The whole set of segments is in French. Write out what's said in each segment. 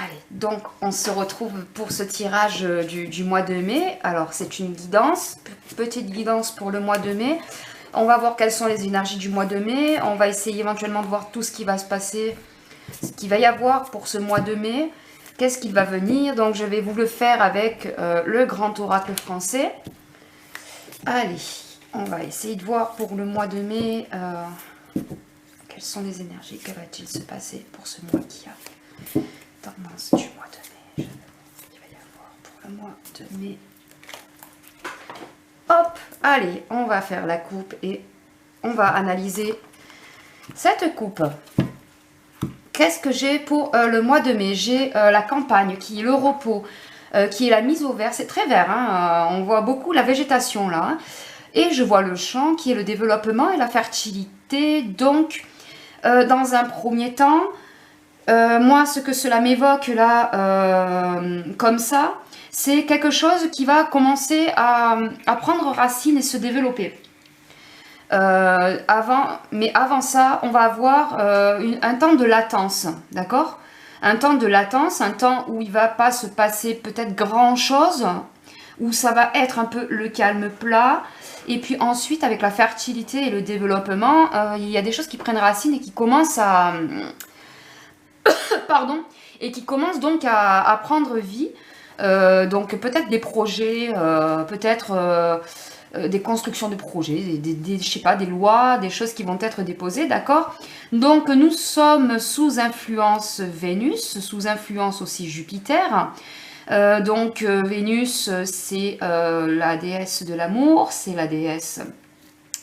Allez, donc on se retrouve pour ce tirage du mois de mai. Alors c'est une guidance, petite guidance pour le mois de mai. On va voir quelles sont les énergies du mois de mai. On va essayer éventuellement de voir tout ce qui va se passer, ce qu'il va y avoir pour ce mois de mai. Qu'est-ce qui va venir? Donc je vais vous le faire avec le grand oracle français. Allez, on va essayer de voir pour le mois de mai quelles sont les énergies. Que va-t-il se passer pour ce mois qui a tendance du mois de mai? Il va y avoir pour le mois de mai. Hop, allez, on va faire la coupe et on va analyser cette coupe. Qu'est-ce que j'ai pour le mois de mai? J'ai la campagne qui est le repos, qui est la mise au vert. C'est très vert, hein, on voit beaucoup la végétation là. Hein. Et je vois le champ qui est le développement et la fertilité. Donc, dans un premier temps, moi, ce que cela m'évoque là, comme ça, c'est quelque chose qui va commencer à prendre racine et se développer. Mais avant ça, on va avoir un temps de latence, d'accord? Un temps de latence, un temps où il ne va pas se passer peut-être grand-chose, où ça va être un peu le calme plat. Et puis ensuite, avec la fertilité et le développement, il y a des choses qui prennent racine et qui commencent à... pardon, et qui commencent donc à prendre vie. Donc peut-être des projets, peut-être des constructions de projets, je sais pas, des lois, des choses qui vont être déposées, d'accord? Donc nous sommes sous influence Vénus, sous influence aussi Jupiter. Donc Vénus, c'est la déesse de l'amour, c'est la déesse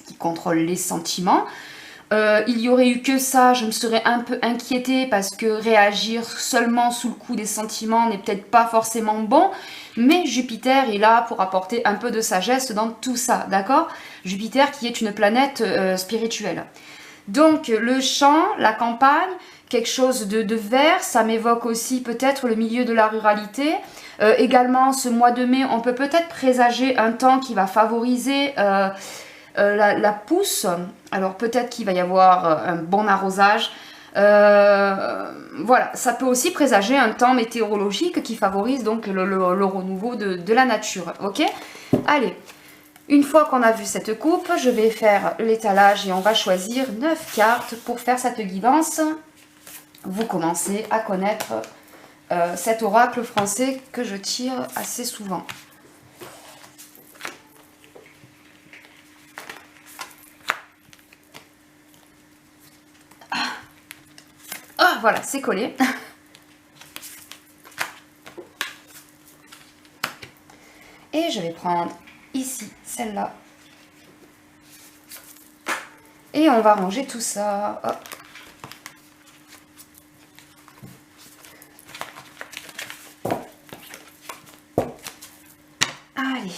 qui contrôle les sentiments. Il y aurait eu que ça, je me serais un peu inquiétée parce que réagir seulement sous le coup des sentiments n'est peut-être pas forcément bon, mais Jupiter est là pour apporter un peu de sagesse dans tout ça, d'accord? Jupiter qui est une planète spirituelle. Donc le champ, la campagne, quelque chose de vert, ça m'évoque aussi peut-être le milieu de la ruralité. Également ce mois de mai, on peut peut-être présager un temps qui va favoriser... la pousse, alors peut-être qu'il va y avoir un bon arrosage. Voilà, ça peut aussi présager un temps météorologique qui favorise donc le renouveau de la nature. Ok? Allez, une fois qu'on a vu cette coupe, je vais faire l'étalage et on va choisir 9 cartes pour faire cette guidance. Vous commencez à connaître cet oracle français que je tire assez souvent. Ah, voilà, c'est collé. Et je vais prendre ici, celle-là. Et on va ranger tout ça. Hop. Allez.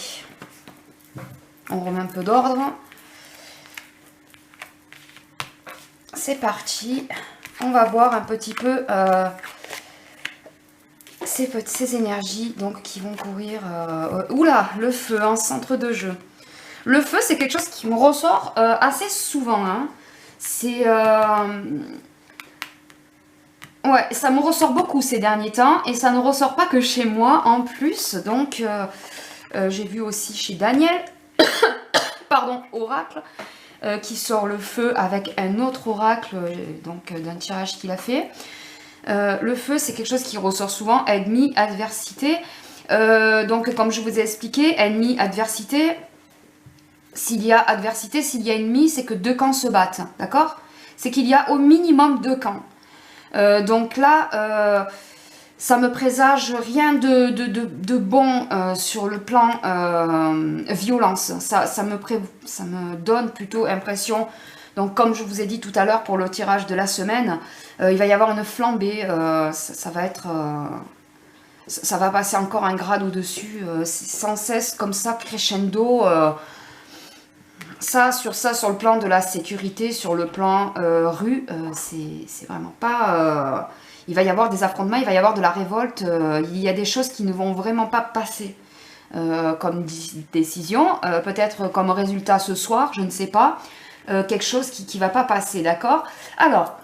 On remet un peu d'ordre. C'est parti. On va voir un petit peu ces énergies donc, qui vont courir. Oula, le feu en centre de jeu. Le feu, c'est quelque chose qui me ressort assez souvent. Hein. C'est... Ouais, ça me ressort beaucoup ces derniers temps. Et ça ne ressort pas que chez moi en plus. Donc, j'ai vu aussi chez Daniel. Pardon, Oracle. Qui sort le feu avec un autre oracle donc d'un tirage qu'il a fait. Le feu, c'est quelque chose qui ressort souvent, ennemi, adversité. Donc, comme je vous ai expliqué, ennemi, adversité, s'il y a adversité, s'il y a ennemi, c'est que deux camps se battent, d'accord? C'est qu'il y a au minimum deux camps. Donc là, ça me présage rien de bon sur le plan violence. Ça me donne plutôt impression, donc comme je vous ai dit tout à l'heure pour le tirage de la semaine, il va y avoir une flambée, ça va être... ça va passer encore un grade au-dessus, sans cesse comme ça, crescendo. Sur le plan de la sécurité, sur le plan rue, c'est vraiment pas... il va y avoir des affrontements, il va y avoir de la révolte, il y a des choses qui ne vont vraiment pas passer comme décision, peut-être comme résultat ce soir, je ne sais pas, quelque chose qui ne va pas passer, d'accord? Alors,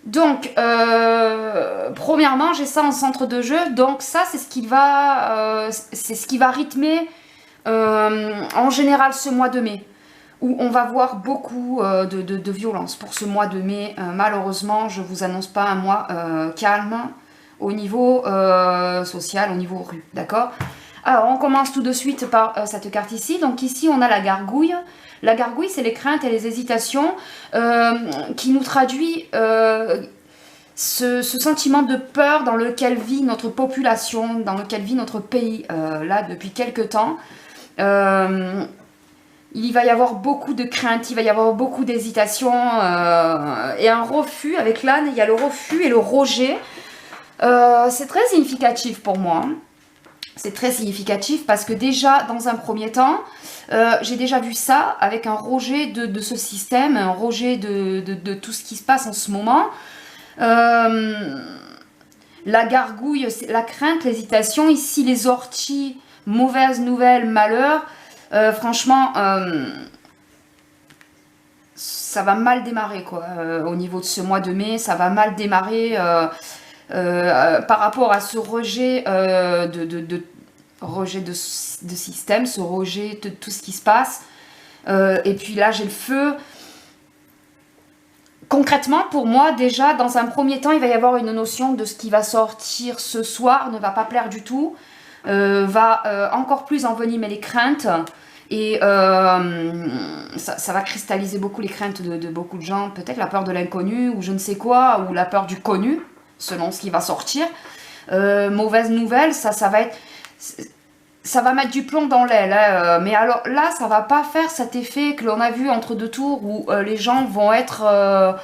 Donc, premièrement, j'ai ça en centre de jeu. Donc ça, c'est ce qui va rythmer en général ce mois de mai, où on va voir beaucoup de violence pour ce mois de mai. Malheureusement, je ne vous annonce pas un mois calme au niveau social, au niveau rue, d'accord? Alors, on commence tout de suite par cette carte ici. Donc ici, on a la gargouille. La gargouille, c'est les craintes et les hésitations qui nous traduit ce sentiment de peur dans lequel vit notre population, dans lequel vit notre pays, là, depuis quelque temps. Il va y avoir beaucoup de craintes, il va y avoir beaucoup d'hésitations et un refus. Avec l'âne, il y a le refus et le rejet. C'est très significatif pour moi. C'est très significatif parce que déjà, dans un premier temps, j'ai déjà vu ça avec un rejet de ce système, un rejet de tout ce qui se passe en ce moment. La gargouille, la crainte, l'hésitation. Ici, les orties, mauvaise nouvelle, malheur. Franchement, ça va mal démarrer, quoi. Au niveau de ce mois de mai, ça va mal démarrer par rapport à ce rejet rejet de système, ce rejet de tout ce qui se passe. Et puis là, j'ai le feu. Concrètement, pour moi, déjà, dans un premier temps, il va y avoir une notion de ce qui va sortir ce soir, ne va pas plaire du tout, va encore plus envenimer les craintes. Et ça va cristalliser beaucoup les craintes de beaucoup de gens. Peut-être la peur de l'inconnu, ou je ne sais quoi, ou la peur du connu, selon ce qui va sortir. Mauvaise nouvelle, ça va être... Ça va mettre du plomb dans l'aile, hein. Mais alors là, ça va pas faire cet effet que l'on a vu entre deux tours où les gens vont être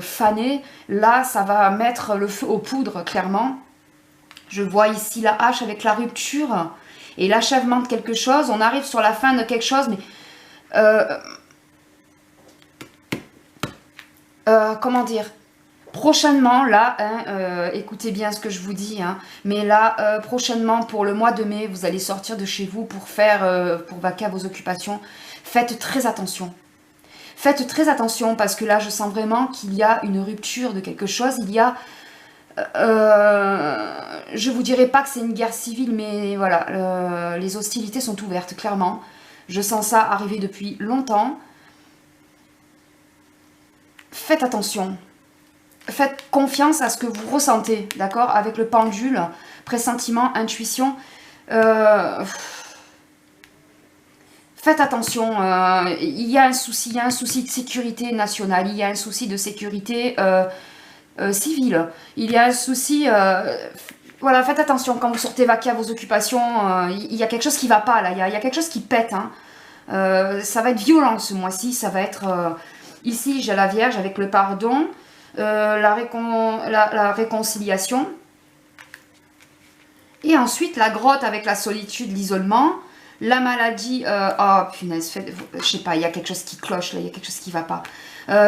fanés. Là, ça va mettre le feu aux poudres, clairement. Je vois ici la hache avec la rupture et l'achèvement de quelque chose. On arrive sur la fin de quelque chose, mais... comment dire? Prochainement, là, hein, écoutez bien ce que je vous dis, hein, mais là, prochainement, pour le mois de mai, vous allez sortir de chez vous pour pour vaquer à vos occupations. Faites très attention. Faites très attention parce que là, je sens vraiment qu'il y a une rupture de quelque chose. Il y a... je vous dirais pas que c'est une guerre civile, mais voilà, les hostilités sont ouvertes, clairement. Je sens ça arriver depuis longtemps. Faites attention. Faites confiance à ce que vous ressentez, d'accord? Avec le pendule, pressentiment, intuition. Faites attention, il y a un souci de sécurité nationale, il y a un souci de sécurité civile, il y a un souci... voilà, faites attention quand vous sortez vaquer à vos occupations, il y a quelque chose qui va pas là, il y a quelque chose qui pète. Hein. Ça va être violent ce mois-ci, ça va être... ici, j'ai la Vierge avec le pardon. La réconciliation et ensuite la grotte avec la solitude, l'isolement, la maladie, oh punaise, je sais pas, il y a quelque chose qui cloche là, il y a quelque chose qui va pas,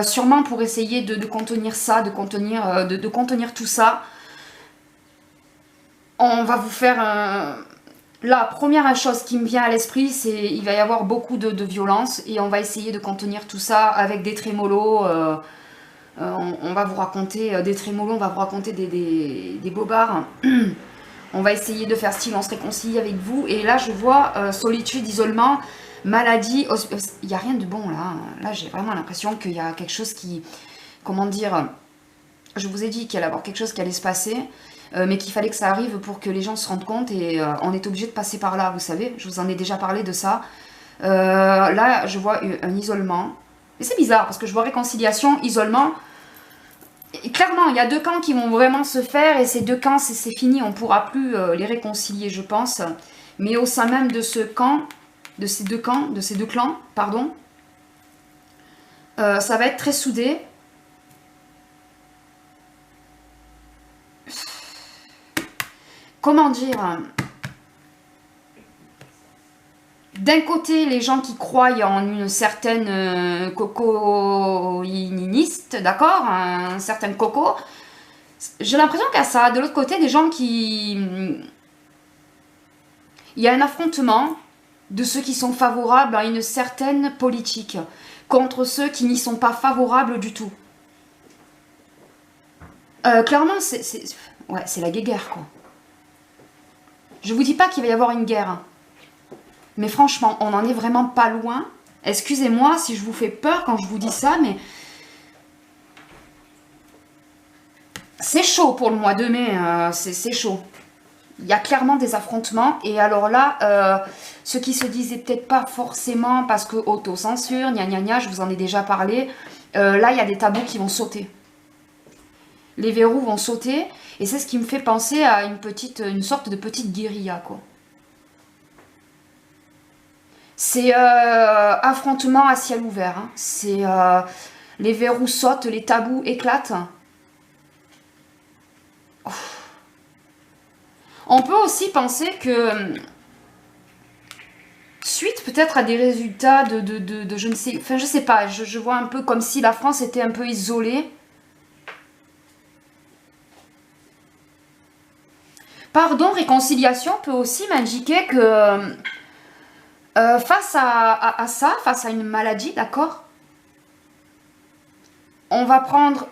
sûrement pour essayer de contenir ça, de contenir tout ça. On va vous faire la première chose qui me vient à l'esprit, c'est il va y avoir beaucoup de violence et on va essayer de contenir tout ça avec des trémolos. On va vous raconter des trémolos, on va vous raconter des bobards. On va essayer de faire style, on se réconcilie avec vous. Et là, je vois solitude, isolement, maladie. Il n'y a rien de bon là. Là, j'ai vraiment l'impression qu'il y a quelque chose qui... Comment dire? Je vous ai dit qu'il allait y avoir quelque chose qui allait se passer, mais qu'il fallait que ça arrive pour que les gens se rendent compte. Et on est obligé de passer par là, vous savez. Je vous en ai déjà parlé de ça. Là, je vois un isolement. Et c'est bizarre, parce que je vois réconciliation, isolement. Et clairement, il y a deux camps qui vont vraiment se faire, et ces deux camps, c'est fini, on ne pourra plus les réconcilier, je pense. Mais au sein même de ce camp, de ces deux clans, pardon, ça va être très soudé. Comment dire? D'un côté, les gens qui croient en une certaine cocoïniniste, d'accord, un certain coco. J'ai l'impression qu'il y a ça. De l'autre côté, des gens qui... Il y a un affrontement de ceux qui sont favorables à une certaine politique contre ceux qui n'y sont pas favorables du tout. Clairement, ouais, c'est la guéguerre, quoi. Je vous dis pas qu'il va y avoir une guerre. Hein. Mais franchement, on n'en est vraiment pas loin. Excusez-moi si je vous fais peur quand je vous dis ça, mais... C'est chaud pour le mois de mai, c'est chaud. Il y a clairement des affrontements. Et alors là, ceux qui se disaient peut-être pas forcément parce que auto-censure, gna gna gna, je vous en ai déjà parlé. Là, il y a des tabous qui vont sauter. Les verrous vont sauter. Et c'est ce qui me fait penser à une sorte de petite guérilla, quoi. C'est affrontement à ciel ouvert. Hein. C'est les verrous sautent, les tabous éclatent. Ouf. On peut aussi penser que suite peut-être à des résultats de je ne sais, enfin je sais pas, je vois un peu comme si la France était un peu isolée. Pardon, réconciliation peut aussi m'indiquer que face à ça, face à une maladie, d'accord, on va prendre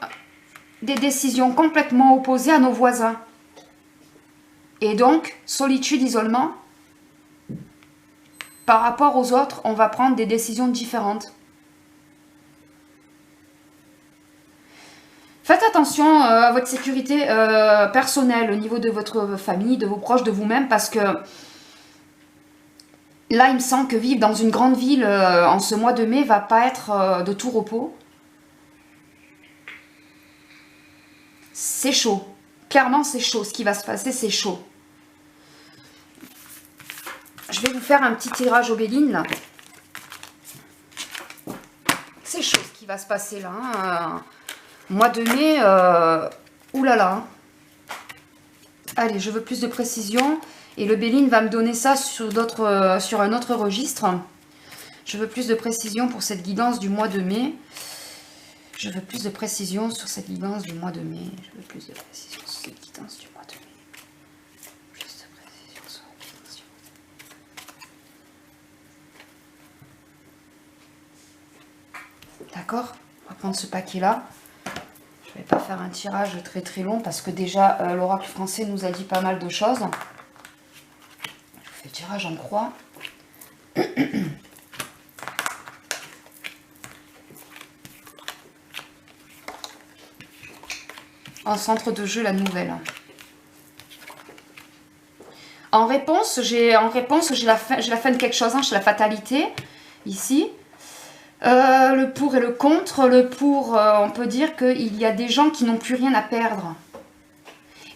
des décisions complètement opposées à nos voisins. Et donc, solitude, isolement, par rapport aux autres, on va prendre des décisions différentes. Faites attention à votre sécurité personnelle au niveau de votre famille, de vos proches, de vous-même, parce que là, il me semble que vivre dans une grande ville en ce mois de mai va pas être de tout repos. C'est chaud. Clairement, c'est chaud. Ce qui va se passer, c'est chaud. Je vais vous faire un petit tirage au Béline, là. C'est chaud ce qui va se passer, là. Hein. Mois de mai, oulala. Allez, je veux plus de précision. Et le Béline va me donner ça sur un autre registre. Je veux plus de précision pour cette guidance du mois de mai. Je veux plus de précision sur cette guidance du mois de mai. Je veux plus de précision sur cette guidance du mois de mai. Plus de précision sur la guidance du mois de mai. D'accord ? On va prendre ce paquet-là. Je ne vais pas faire un tirage très très long parce que déjà l'oracle français nous a dit pas mal de choses. Je vous fais le tirage en croix. En centre de jeu, la nouvelle. En réponse, j'ai la fin de quelque chose, hein, j'ai la fatalité, ici. Le pour et le contre. Le pour, on peut dire qu'il y a des gens qui n'ont plus rien à perdre.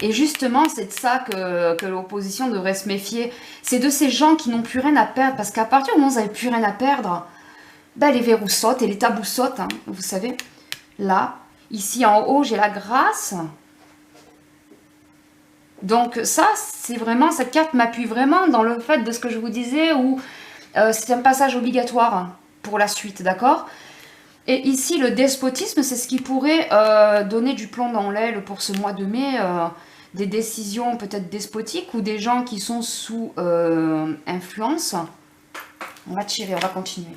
Et justement, c'est de ça que l'opposition devrait se méfier. C'est de ces gens qui n'ont plus rien à perdre. Parce qu'à partir du moment où vous n'avez plus rien à perdre, ben, les verrous sautent et les tabous sautent. Hein, vous savez, là, ici en haut, j'ai la grâce. Donc ça, c'est vraiment, cette carte m'appuie vraiment dans le fait de ce que je vous disais, où c'est un passage obligatoire pour la suite, d'accord? Et ici, le despotisme, c'est ce qui pourrait donner du plomb dans l'aile pour ce mois de mai, des décisions peut-être despotiques ou des gens qui sont sous influence. On va tirer, on va continuer.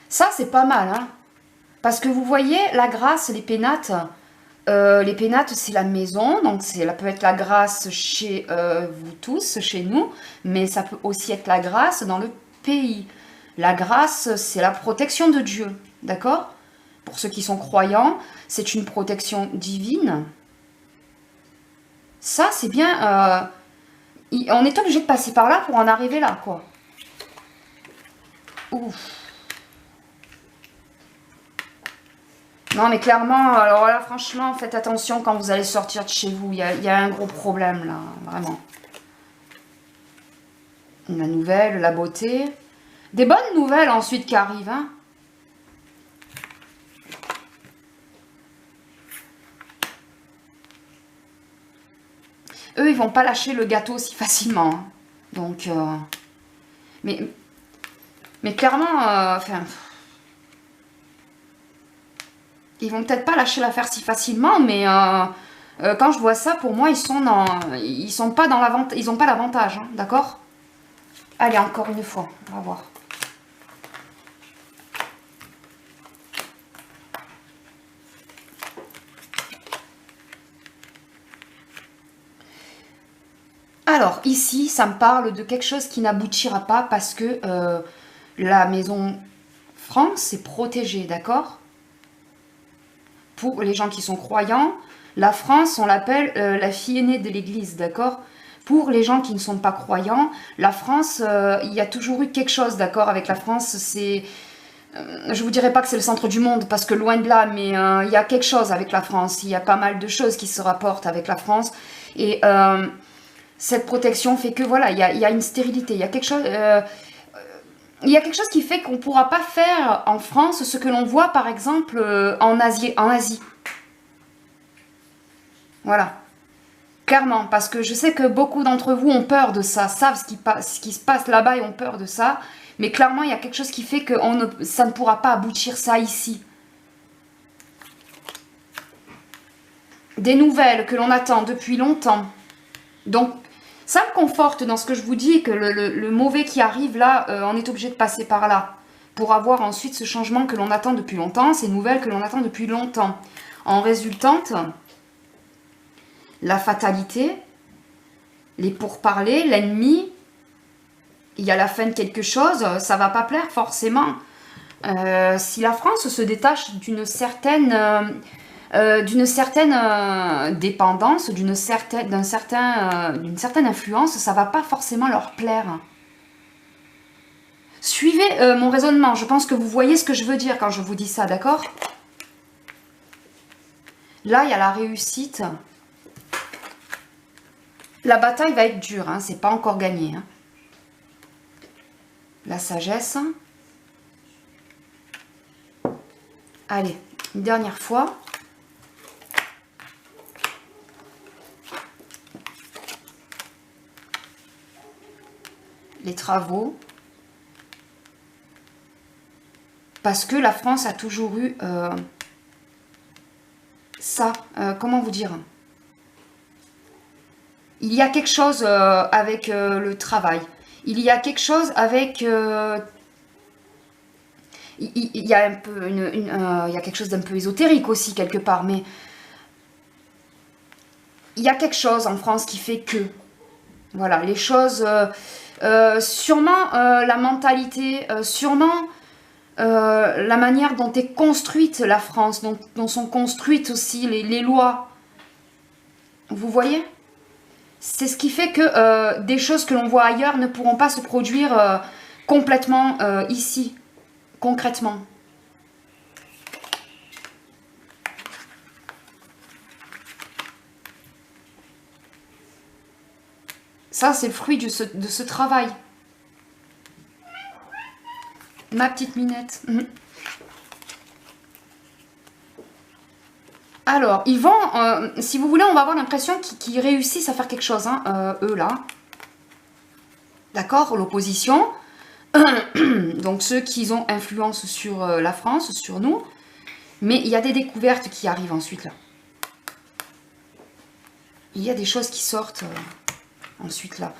Ça, c'est pas mal, hein? Parce que vous voyez, la grâce, les pénates, c'est la maison, donc ça peut être la grâce chez vous tous, chez nous, mais ça peut aussi être la grâce dans le pays. La grâce, c'est la protection de Dieu, d'accord? Pour ceux qui sont croyants, c'est une protection divine. Ça, c'est bien... on est obligé de passer par là pour en arriver là, quoi. Ouf. Non, mais clairement, alors là, franchement, faites attention quand vous allez sortir de chez vous. Il y a un gros problème, là, vraiment. La nouvelle, la beauté. Des bonnes nouvelles, ensuite, qui arrivent, hein. Eux, ils vont pas lâcher le gâteau si facilement. Hein. Donc, mais clairement, enfin... Ils vont peut-être pas lâcher l'affaire si facilement, mais quand je vois ça, pour moi, ils sont pas dans ils ont pas l'avantage, hein, d'accord? Allez, encore une fois, on va voir. Alors, ici, ça me parle de quelque chose qui n'aboutira pas parce que la maison France est protégée, d'accord? Pour les gens qui sont croyants, la France, on l'appelle la fille aînée de l'Église, d'accord? Pour les gens qui ne sont pas croyants, la France, il y a toujours eu quelque chose, d'accord? Avec la France, c'est... je vous dirais pas que c'est le centre du monde, parce que loin de là, mais il y a quelque chose avec la France. Il y a pas mal de choses qui se rapportent avec la France. Et cette protection fait que, voilà, il y a une stérilité. Il y a quelque chose... il y a quelque chose qui fait qu'on ne pourra pas faire en France ce que l'on voit par exemple en Asie. Voilà. Clairement, parce que je sais que beaucoup d'entre vous ont peur de ça, savent ce qui se passe là-bas et ont peur de ça. Mais clairement, il y a quelque chose qui fait que ça ne pourra pas aboutir ça ici. Des nouvelles que l'on attend depuis longtemps. Donc, ça me conforte dans ce que je vous dis, que le mauvais qui arrive là, on est obligé de passer par là. Pour avoir ensuite ce changement que l'on attend depuis longtemps, ces nouvelles que l'on attend depuis longtemps. En résultante, la fatalité, les pourparlers, l'ennemi, il y a la fin de quelque chose, ça va pas plaire forcément. Si la France se détache d'une certaine dépendance, d'une certaine influence, ça va pas forcément leur plaire. Suivez mon raisonnement, je pense que vous voyez ce que je veux dire quand je vous dis ça, d'accord? Là, il y a la réussite. La bataille va être dure, hein, c'est pas encore gagné. Hein. La sagesse. Allez, une dernière fois. Les travaux. Parce que la France a toujours eu ça. Comment vous dire? Il y a quelque chose avec le travail. Il y a quelque chose avec... il y a un peu il y a quelque chose d'un peu ésotérique aussi quelque part, mais il y a quelque chose en France qui fait que... Voilà, les choses... sûrement la mentalité, sûrement... la manière dont est construite la France, dont sont construites aussi les lois. Vous voyez? C'est ce qui fait que des choses que l'on voit ailleurs ne pourront pas se produire complètement ici, concrètement. Ça, c'est le fruit de ce travail. Ma petite Minette. Alors, ils vont, si vous voulez, on va avoir l'impression qu'ils réussissent à faire quelque chose, hein, eux là. D'accord, l'opposition. Donc ceux qui ont influence sur la France, sur nous. Mais il y a des découvertes qui arrivent ensuite là. Il y a des choses qui sortent ensuite là.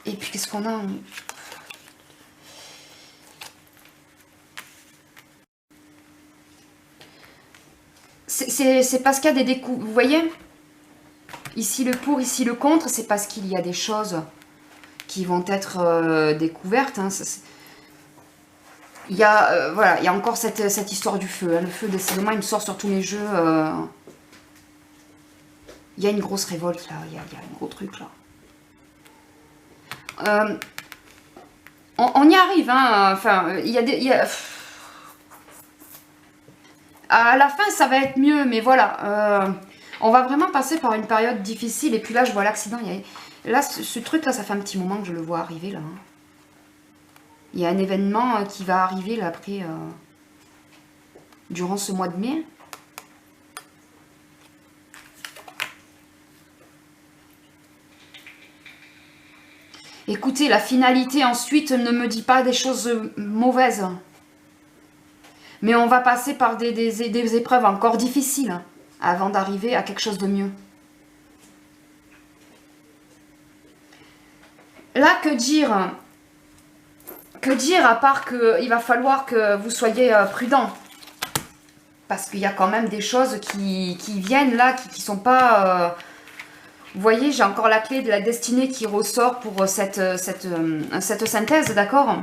Et puis qu'est-ce qu'on a? C'est parce qu'il y a des découvertes. Vous voyez? Ici le pour, ici le contre, c'est parce qu'il y a des choses qui vont être découvertes. Hein. Il y a, voilà, il y a encore cette histoire du feu. Hein. Le feu, décidément, il me sort sur tous mes jeux. Il y a une grosse révolte là, il y a un gros truc là. On y arrive, hein. Enfin, il y a des... À la fin, ça va être mieux, mais voilà. On va vraiment passer par une période difficile. Et puis là, je vois l'accident. Là, ce truc-là, ça fait un petit moment que je le vois arriver, là. Hein. Il y a un événement qui va arriver, là, après... durant ce mois de mai. Écoutez, la finalité, ensuite, ne me dit pas des choses mauvaises. Mais on va passer par des épreuves encore difficiles avant d'arriver à quelque chose de mieux. Là, que dire? Que dire à part qu'il va falloir que vous soyez prudent? Parce qu'il y a quand même des choses qui viennent là, qui sont pas... Vous voyez, j'ai encore la clé de la destinée qui ressort pour cette synthèse, d'accord?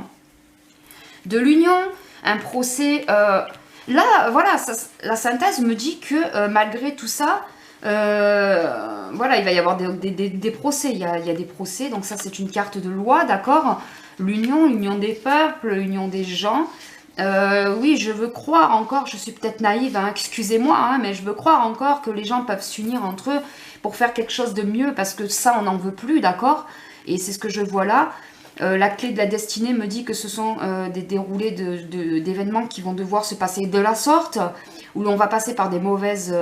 De l'union, un procès. Là, voilà, la synthèse me dit que malgré tout ça, voilà, il va y avoir des procès. Il y a des procès, donc ça c'est une carte de loi, d'accord? L'union des peuples, l'union des gens. Oui, je veux croire encore, je suis peut-être naïve, hein, excusez-moi, hein, mais je veux croire encore que les gens peuvent s'unir entre eux pour faire quelque chose de mieux, parce que ça, on n'en veut plus, d'accord? Et c'est ce que je vois là. La clé de la destinée me dit que ce sont des déroulés d'événements qui vont devoir se passer de la sorte, où l'on va passer par des mauvaises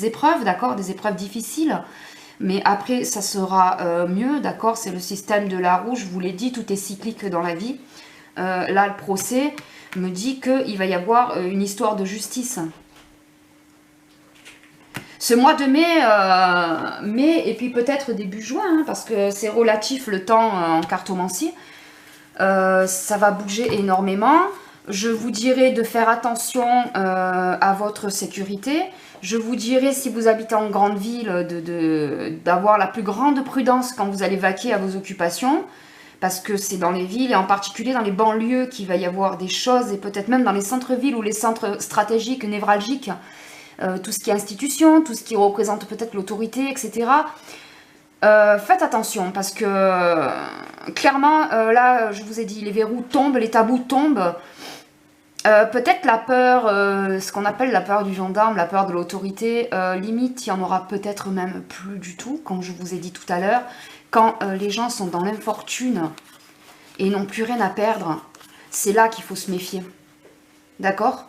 épreuves, d'accord? Des épreuves difficiles. Mais après, ça sera mieux, d'accord? C'est le système de la roue, je vous l'ai dit, tout est cyclique dans la vie. Là, le procès me dit qu'il va y avoir une histoire de justice. Ce mois de mai et puis peut-être début juin, hein, parce que c'est relatif le temps en cartomancie, ça va bouger énormément. Je vous dirai de faire attention à votre sécurité. Je vous dirai, si vous habitez en grande ville, d'avoir la plus grande prudence quand vous allez vaquer à vos occupations, parce que c'est dans les villes et en particulier dans les banlieues qu'il va y avoir des choses, et peut-être même dans les centres-villes ou les centres stratégiques, névralgiques, tout ce qui est institution, tout ce qui représente peut-être l'autorité, etc. Faites attention, parce que clairement, là, je vous ai dit, les verrous tombent, les tabous tombent. Peut-être la peur, ce qu'on appelle la peur du gendarme, la peur de l'autorité, limite, il y en aura peut-être même plus du tout, comme je vous ai dit tout à l'heure. Quand les gens sont dans l'infortune et n'ont plus rien à perdre, c'est là qu'il faut se méfier. D'accord?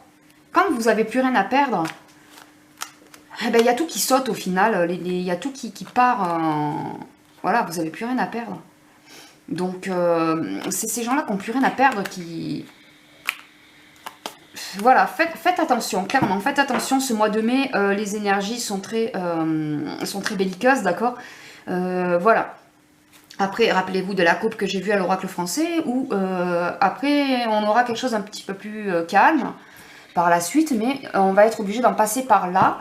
Quand vous n'avez plus rien à perdre, eh ben, y a tout qui saute au final, il y a tout qui part. Voilà, vous n'avez plus rien à perdre. Donc, c'est ces gens-là qui n'ont plus rien à perdre qui... Voilà, faites attention, clairement, faites attention. Ce mois de mai, les énergies sont très belliqueuses, d'accord? Voilà. Après, rappelez-vous de la coupe que j'ai vue à l'oracle français, où après, on aura quelque chose un petit peu plus calme par la suite, mais on va être obligé d'en passer par là.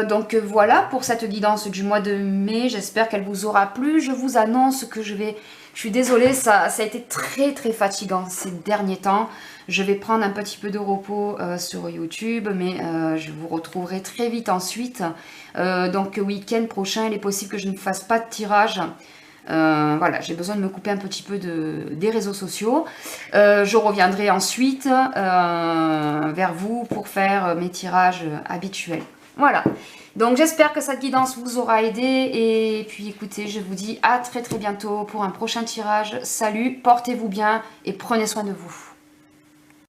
Donc voilà pour cette guidance du mois de mai, j'espère qu'elle vous aura plu. Je vous annonce que je suis désolée, ça a été très fatigant ces derniers temps. Je vais prendre un petit peu de repos sur YouTube, mais je vous retrouverai très vite ensuite. Donc week-end prochain, il est possible que je ne fasse pas de tirage. Voilà, j'ai besoin de me couper un petit peu des réseaux sociaux. Je reviendrai ensuite vers vous pour faire mes tirages habituels. Voilà, donc j'espère que cette guidance vous aura aidé, et puis écoutez, je vous dis à très bientôt pour un prochain tirage. Salut, portez-vous bien et prenez soin de vous.